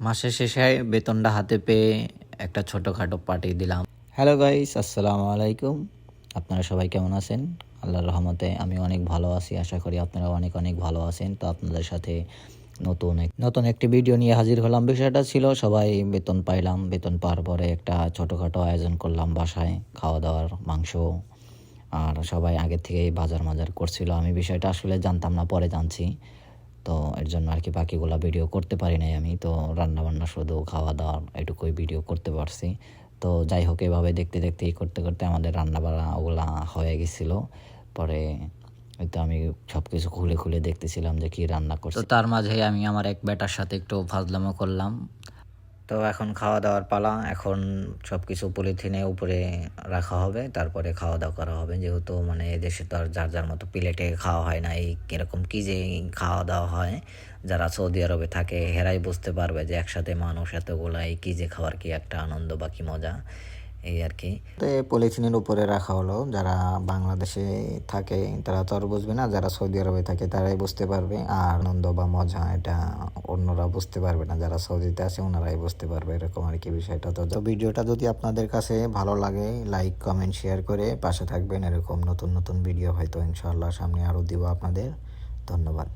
মাসের শেষে বেতনটা হাতে পেয়ে একটা ছোটোখাটো পার্টি দিলাম। হ্যালো গাইস, আসসালামু আলাইকুম। আপনারা সবাই কেমন আছেন? আল্লাহর রহমতে আমি অনেক ভালো আছি। আশা করি আপনারা অনেক অনেক ভালো আছেন। তো আপনাদের সাথে নতুন একটি ভিডিও নিয়ে হাজির হলাম। বিষয়টা ছিল, সবাই বেতন পাইলাম। বেতন পাওয়ার পরে একটা ছোটোখাটো আয়োজন করলাম বাসায়, খাওয়া দাওয়ার, মাংস। আর সবাই আগে থেকেই বাজার মাজার করছিল। আমি বিষয়টা আসলে জানতাম না, পরে জানছি। তো এর জন্য আর কি বাকিগুলা ভিডিও করতে পারি নাই আমি। তো রান্নাবান্না শুধু খাওয়া দাওয়া এটুকুই ভিডিও করতে পারছি। তো যাই হোক, এভাবে দেখতে দেখতে করতে করতে আমাদের রান্নাবান্না ওগুলা হয়ে গেছিলো। পরে হয়তো আমি সব কিছু খুলে খুলে দেখতেছিলাম যে কি রান্না করছি। তো তার মাঝে আমি আমার এক বেটার সাথে একটু ফাজলামো করলাম। তো এখন খাওয়া দাওয়ার পালা। এখন সব কিছু পলিথিনে উপরে রাখা হবে, তারপরে খাওয়া দাওয়া করা হবে। যেহেতু মানে এদেশে তো আর যার যার মতো প্লেটে খাওয়া হয় না। এই কিরকম কি যে খাওয়া দাওয়া হয়, যারা সৌদি আরবে থাকে হেরাই বুঝতে পারবে যে একসাথে মানুষ এতগুলা এই কি যে খাওয়ার কি একটা আনন্দ বা কি মজা, এই আর কি। তো পলিথিনের উপরে রাখা হলো। যারা বাংলাদেশে থাকে তারা তো আর বুঝবে না, যারা সৌদি আরবে থাকে তারাই বুঝতে পারবে। আর আনন্দ বা মজা এটা অন্যরা বুঝতে পারবে না, যারা সৌদিতে আছে ওনারাই বুঝতে পারবে, এরকম আর কি বিষয়টা। তো ভিডিওটা যদি আপনাদের কাছে ভালো লাগে, লাইক কমেন্ট শেয়ার করে পাশে থাকবেন। এরকম নতুন নতুন ভিডিও হয়তো ইনশাআল্লাহ সামনে আরও দিব আপনাদের। ধন্যবাদ।